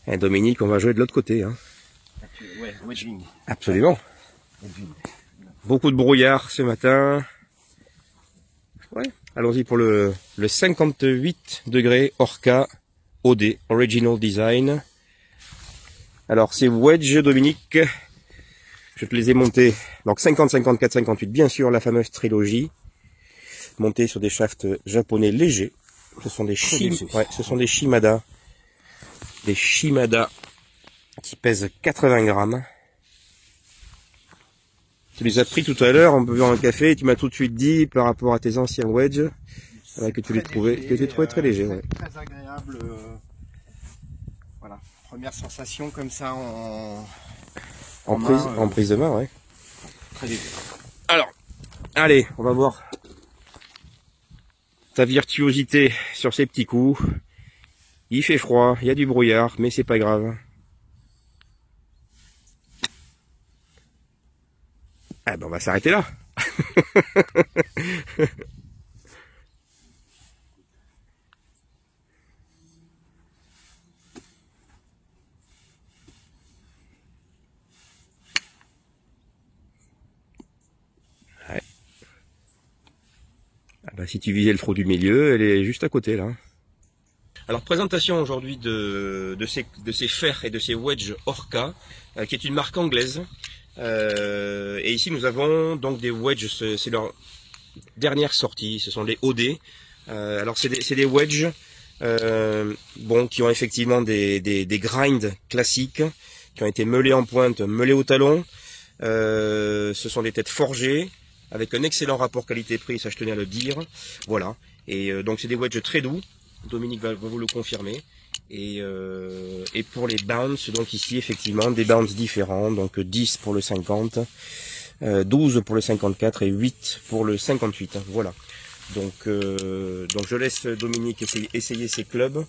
Et Dominique, on va jouer de l'autre côté. Hein. Ouais, wedging. Absolument. Wedging. Beaucoup de brouillard ce matin. Ouais. Allons-y pour le 58 degrés Orca OD, Original Design. Alors ces wedges, Dominique, je te les ai montés. Donc 50, 54, 58, bien sûr, la fameuse trilogie. Montés sur des shafts japonais légers. Ce sont des Shimada. Des Shimada qui pèsent 80 grammes. Tu les as pris tout à l'heure en buvant un café et tu m'as tout de suite dit, par rapport à tes anciens wedges, que tu les trouvais, très légers. Ouais. Très agréable. Voilà. Première sensation comme ça en prise de main, ouais. Très léger. Alors, allez, on va voir ta virtuosité sur ces petits coups. Il fait froid, il y a du brouillard, mais c'est pas grave. Ah ben on va s'arrêter là. Ouais. Ah ben, si tu visais le trou du milieu, elle est juste à côté là. Alors présentation aujourd'hui de ces fers et de ces wedges Orca, qui est une marque anglaise. Et ici nous avons donc des wedges, c'est leur dernière sortie, ce sont les OD. Alors c'est des wedges bon, qui ont effectivement des grinds classiques, qui ont été meulés en pointe, meulés au talon. Ce sont des têtes forgées, avec un excellent rapport qualité-prix, ça je tenais à le dire. Voilà, et donc c'est des wedges très doux. Dominique va vous le confirmer. Et pour les bounce, donc ici effectivement des bounce différents, donc 10 pour le 50, 12 pour le 54 et 8 pour le 58. Voilà. Donc je laisse Dominique essayer ses clubs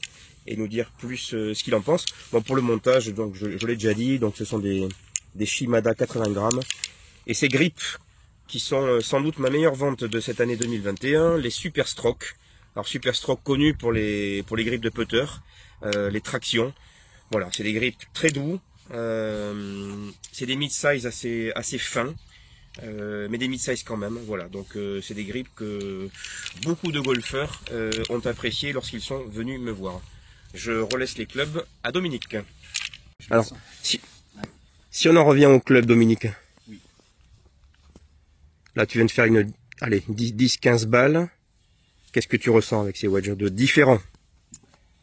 et nous dire plus ce qu'il en pense. Bon, pour le montage, donc je l'ai déjà dit, donc ce sont des Shimada 80 grammes et ces grips qui sont sans doute ma meilleure vente de cette année 2021, les Super Stroke. Alors Super Stroke connu pour les grips de putter, les tractions. Voilà, c'est des grips très doux. C'est des mid-size assez fins, mais des mid-size quand même. Voilà, donc c'est des grips que beaucoup de golfeurs ont apprécié lorsqu'ils sont venus me voir. Je relaisse les clubs à Dominique. Alors, si on en revient au club, Dominique. Oui. Là, tu viens de faire une, allez, 10-15 balles. Qu'est-ce que tu ressens avec ces wedges de différents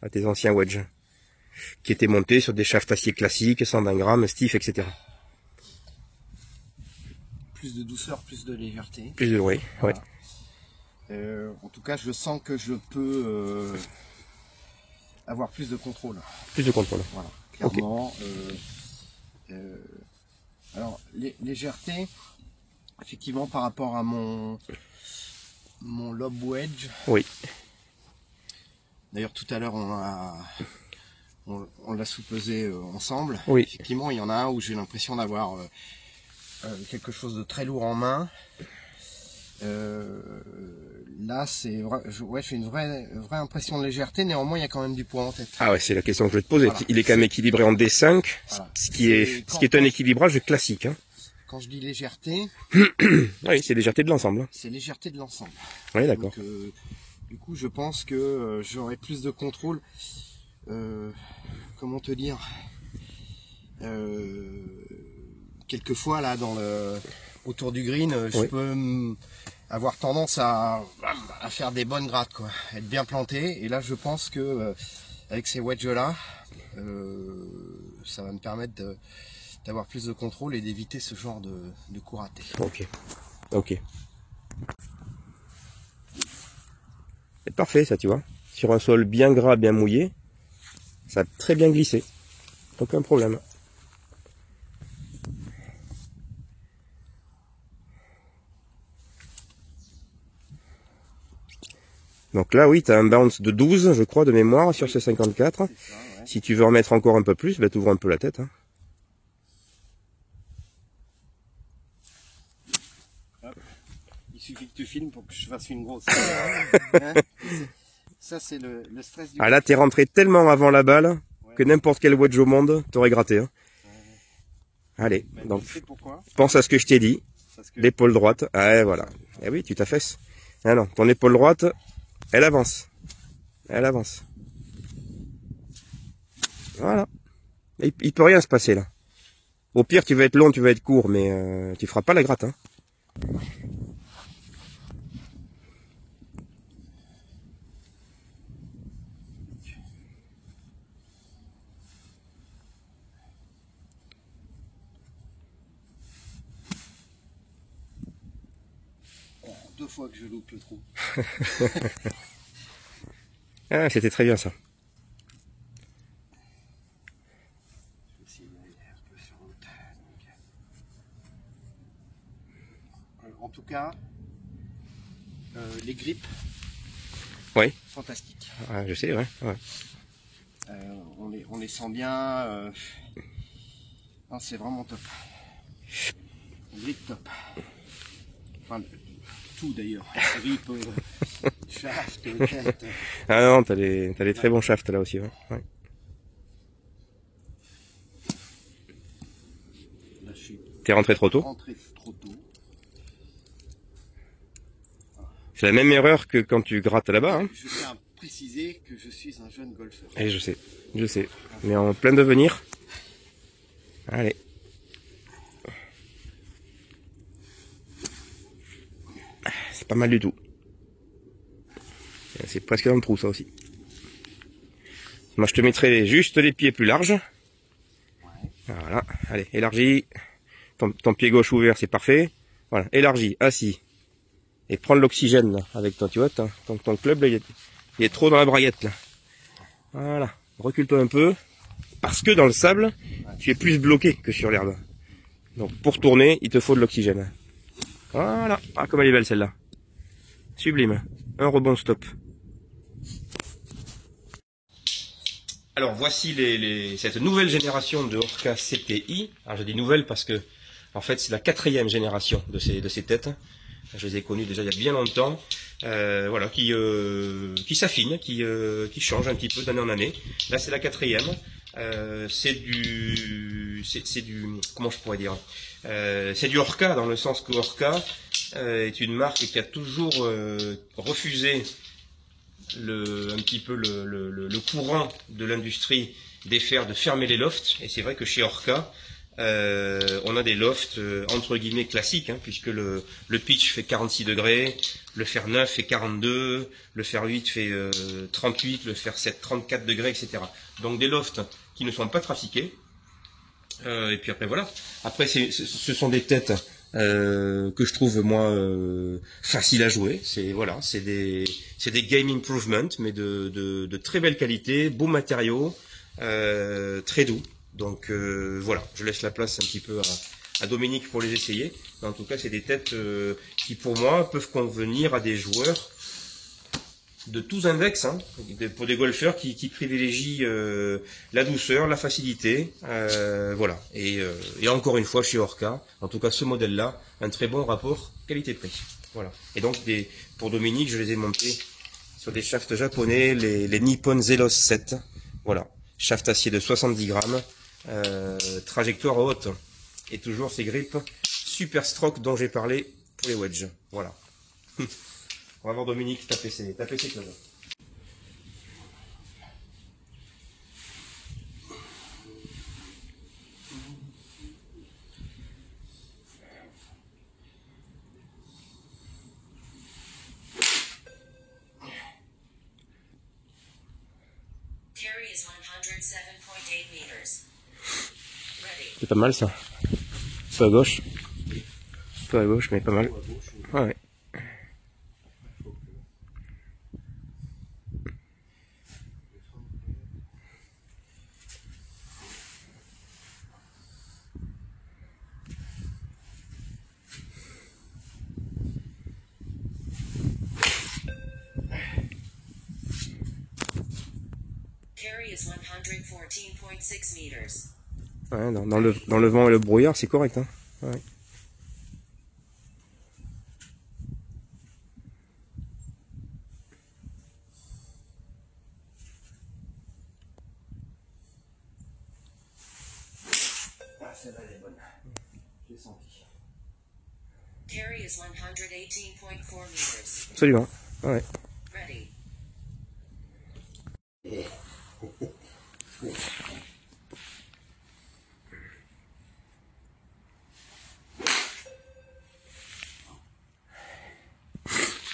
à tes anciens wedges qui étaient montés sur des shafts acier classiques, 120 grammes, stiff, etc. Plus de douceur, plus de légèreté. Plus de, oui, voilà. Ouais. En tout cas, je sens que je peux avoir plus de contrôle. Plus de contrôle. Voilà, clairement. Okay. Alors, légèreté, effectivement, par rapport à mon lob wedge. Oui. D'ailleurs, tout à l'heure, on l'a sous-pesé ensemble. Oui. Effectivement, il y en a un où j'ai l'impression d'avoir quelque chose de très lourd en main. Là, j'ai une vraie impression de légèreté. Néanmoins, il y a quand même du poids en tête. Ah ouais, c'est la question que je vais te poser. Voilà. Il est quand même équilibré en D5, voilà. ce qui est un équilibrage classique. Hein. Quand je dis légèreté, oui, c'est légèreté de l'ensemble. C'est légèreté de l'ensemble. Oui, d'accord. Du coup, je pense que j'aurai plus de contrôle. Comment te dire, quelquefois là autour du green, je peux avoir tendance à faire des bonnes grattes, quoi, être bien planté. Et là, je pense que avec ces wedges là, ça va me permettre d'avoir plus de contrôle et d'éviter ce genre de coup raté. Ok. C'est parfait ça, tu vois. Sur un sol bien gras, bien mouillé, ça a très bien glissé. Aucun problème. Donc là, oui, tu as un bounce de 12, je crois, de mémoire sur ce 54. Ça, ouais. Si tu veux remettre encore un peu plus, ben, tu ouvres un peu la tête. Hein. Il suffit que tu filmes pour que je fasse une grosse. Ça, c'est le stress du. Ah là, t'es rentré tellement avant la balle. Ouais. que n'importe quel wedge au monde t'aurait gratté. Hein. Allez, donc pense à ce que je t'ai dit. L'épaule droite. Ah voilà. Eh oui, tu t'affaisses. Ah non, ton épaule droite, elle avance. Elle avance. Voilà. Il peut rien se passer là. Au pire, tu vas être long, tu vas être court, mais tu feras pas la gratte. Hein. Deux fois que je loupe le trou. Ah, c'était très bien ça. Je vais essayer d'aller un peu sur l'autre. En tout cas, les grippes, Oui. fantastiques. Ah, je sais, ouais. On les sent bien. Non, c'est vraiment top. Grip top. Enfin, tout d'ailleurs. Grip, shaft, tête. Ah non, t'as des très bons shafts là aussi. Ouais. Ouais. Là, je suis T'es rentré trop tôt. rentré trop tôt. C'est la même erreur que quand tu grattes là-bas. Hein. Je tiens à préciser que je suis un jeune golfeur. Et je sais. Mais en plein devenir. Allez. C'est pas mal du tout. C'est presque dans le trou ça aussi. Moi je te mettrai juste les pieds plus larges. Voilà. Allez, élargi. Ton pied gauche ouvert, c'est parfait. Voilà, élargi, assis. Et prends de l'oxygène là avec toi, tu vois, ton club là, il est trop dans la braguette là. Voilà, recule-toi un peu. Parce que dans le sable, tu es plus bloqué que sur l'herbe. Donc pour tourner, il te faut de l'oxygène. Voilà, ah comme elle est belle celle-là. Sublime, un rebond stop. Alors voici cette nouvelle génération de Orca CTI. Alors je dis nouvelle parce que en fait c'est la 4e génération de ces têtes. Je les ai connues déjà il y a bien longtemps. Voilà, qui s'affinent, qui changent un petit peu d'année en année. Là c'est la 4e. C'est du comment je pourrais dire, c'est du Orca dans le sens que Orca est une marque qui a toujours refusé un petit peu le courant de l'industrie des fers de fermer les lofts. Et c'est vrai que chez Orca on a des lofts entre guillemets classiques, hein, puisque le pitch fait 46 degrés, le fer 9 fait 42, le fer 8 fait 38, le fer 7 34 degrés, etc. Donc des lofts qui ne sont pas trafiqués. Et puis après voilà. Après ce sont des têtes que je trouve moi faciles à jouer. C'est des game improvement, mais de très belle qualité, beaux matériaux, très doux. Donc voilà, je laisse la place un petit peu à Dominique pour les essayer. Mais en tout cas, c'est des têtes qui pour moi peuvent convenir à des joueurs de tous index, hein, pour des golfeurs qui privilégient la douceur, la facilité, voilà. Et encore une fois chez Orca, en tout cas ce modèle-là, un très bon rapport qualité-prix. Voilà. Et donc pour Dominique, je les ai montés sur des shafts japonais, les Nippon Zelos 7. Voilà, shaft acier de 70 grammes, trajectoire haute, et toujours ces grips super stroke dont j'ai parlé pour les wedges. Voilà. On va voir Dominique taper ses clubs. C'est pas mal ça. Un peu à gauche. Un peu à gauche, mais pas mal. Ouais. Ouais, dans le vent et le brouillard, c'est correct. Hein. Ouais. celle-là elle est bonne. J'ai senti. Carry is 118.4 meters. Absolument. Ouais. Ready.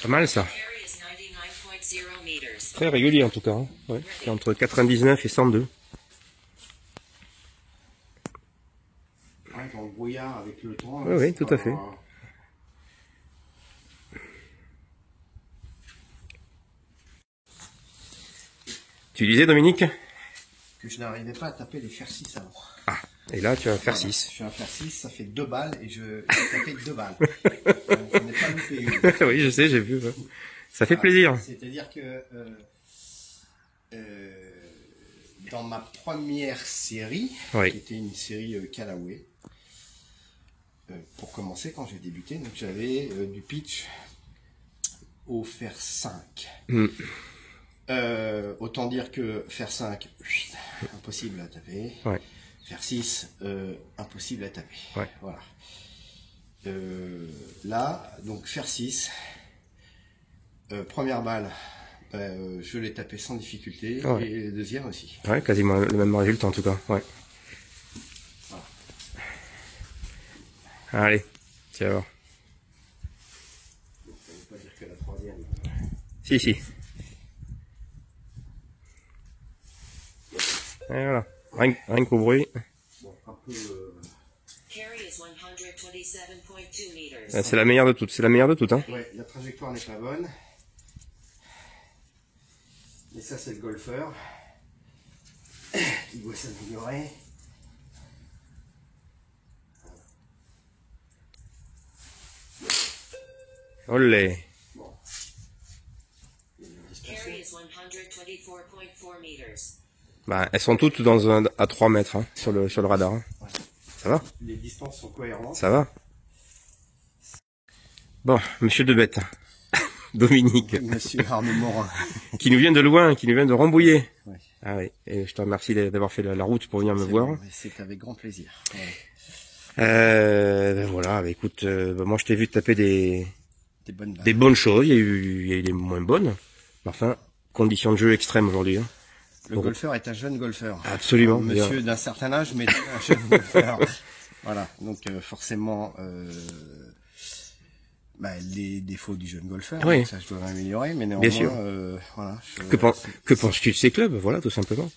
Pas mal ça. Carry is 99.0 meters. Très régulier en tout cas. Hein. Ouais. C'est entre 99 et 102. Ouais, dans le brouillard avec le temps. Oui, oui, tout à fait. Tu disais, Dominique? Que je n'arrivais pas à taper les fer 6 avant. Ah, et là tu vas faire Voilà, 6. je fais un fer 6, ça fait 2 balles et j'ai tapé 2 balles. Je n'ai pas loupé une. Oui, je sais, j'ai vu. Ouais. Ça fait plaisir. C'est-à-dire que dans ma première série, Oui. qui était une série Callaway, pour commencer, quand j'ai débuté, donc j'avais du pitch au fer 5. Mm. Autant dire que fer 5, impossible à taper. Ouais. Fer 6, impossible à taper. Ouais. Voilà. Là, donc fer 6, première balle, je l'ai tapé sans difficulté, Ouais. et deuxième aussi. Ouais, quasiment le même résultat en tout cas. Ouais. Voilà. Allez, tu vas voir. Donc, ça ne veut pas dire que la troisième. Si, si. Et voilà. Rien qu'au bruit. Bon, un peu. Carry is 127.2 meters. C'est la meilleure de toutes. C'est la meilleure de toutes. Hein. Ouais, la trajectoire n'est pas bonne. Mais ça, c'est le golfeur. Il doit s'améliorer. Olé. Bon. Il y a une dispersion. Carry is 124.4 meters. Bah, elles sont toutes à 3 mètres hein, sur le radar. Hein. Ouais. Ça va? Les distances sont cohérentes. Ça va? Bon, monsieur Debette. Dominique. Monsieur Arnaud Morin. Qui nous vient de loin, qui nous vient de Rambouillet. Ouais. Ah oui. Et je te remercie d'avoir fait la route pour venir me C'est voir. bon, c'est avec grand plaisir. Ouais. Ben voilà, bah, écoute, moi je t'ai vu taper des Bonnes balles. bonnes choses, il y a eu des moins bonnes. Mais enfin, conditions de jeu extrêmes aujourd'hui. Hein. Le golfeur est un jeune golfeur. Absolument. Un monsieur d'un certain âge, mais un jeune golfeur. Voilà, donc forcément, les défauts du jeune golfeur, Oui. donc ça je dois m'améliorer, mais néanmoins, Bien sûr. voilà. Que penses-tu de ces clubs, voilà, tout simplement,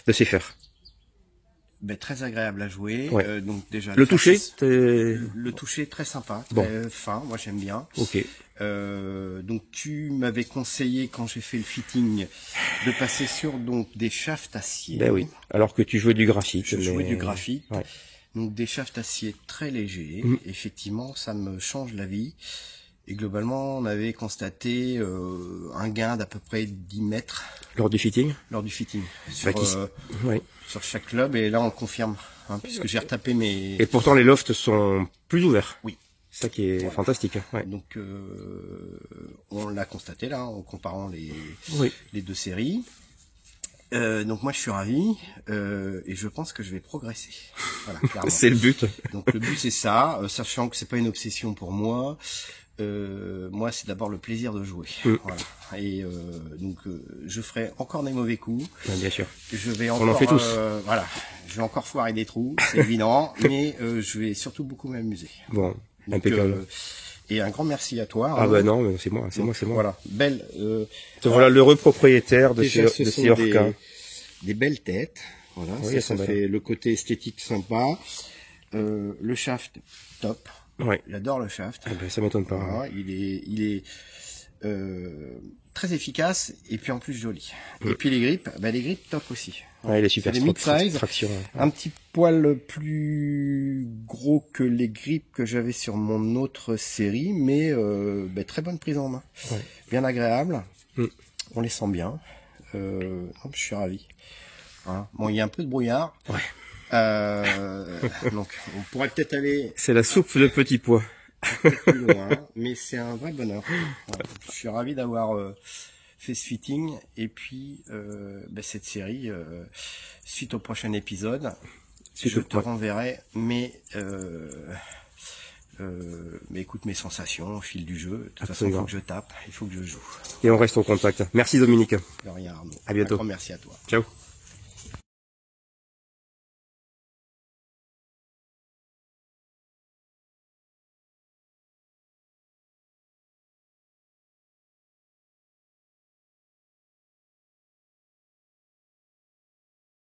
de ces fers? Très agréable à jouer. Ouais. Donc déjà Le toucher, le toucher très sympa, Bon. très fin. Moi j'aime bien. ok. Donc tu m'avais conseillé quand j'ai fait le fitting de passer sur donc des shafts acier. Ben oui. Alors que tu jouais du graphite. Je jouais mais- du graphite. Ouais. Donc des shafts acier très légers. Mm. Effectivement, ça me change la vie. Et globalement, on avait constaté un gain d'à peu près 10 mètres Lors du fitting. lors du fitting Bah, ouais. sur chaque club. Et là, on le confirme, hein, puisque j'ai retapé mes... Et pourtant, les lofts sont plus ouverts. Oui. C'est ça qui est fantastique. Hein. Ouais. Donc, on l'a constaté là, en comparant Oui. les deux séries. Donc moi je suis ravi et je pense que je vais progresser. Voilà, clairement. C'est le but. Donc le but c'est ça, sachant que c'est pas une obsession pour moi. Moi c'est d'abord le plaisir de jouer. Voilà. Et donc je ferai encore des mauvais coups. Ouais, bien sûr. Je vais On encore, en fait tous. voilà, je vais encore foirer des trous, c'est évident, mais je vais surtout beaucoup m'amuser. Bon, Donc, impeccable. et un grand merci à toi. Ah Arnaud. bah non, mais c'est moi. Voilà, belle. Te voilà l'heureux propriétaire de Déjà, ces ce sont Orca. des belles têtes. Voilà, Oui, ça elles sont belles. fait le côté esthétique sympa. Le shaft, top. Ouais. J'adore le shaft. Ah ben, ça m'étonne pas. Voilà, il est très efficace et puis en plus joli. Et puis les grippes, top aussi. Ouais, il est super. C'est des mid-size. Traction. Ouais. Un petit poil plus gros que les grippes que j'avais sur mon autre série, mais très bonne prise en main. Ouais. Bien agréable. Mm. On les sent bien. Je suis ravi. Hein. Bon, il y a un peu de brouillard. Ouais. Donc, on pourrait peut-être aller C'est la soupe de petits pois. plus loin, mais c'est un vrai bonheur. Voilà. Je suis ravi d'avoir fait ce fitting et puis cette série suite au prochain épisode. je te renverrai mes écoute, mes sensations au fil du jeu. De toute façon, il faut que je tape, il faut que je joue. Et on reste en contact. Merci Dominique. De rien, Arnaud. À bientôt. Un grand merci à toi. Ciao.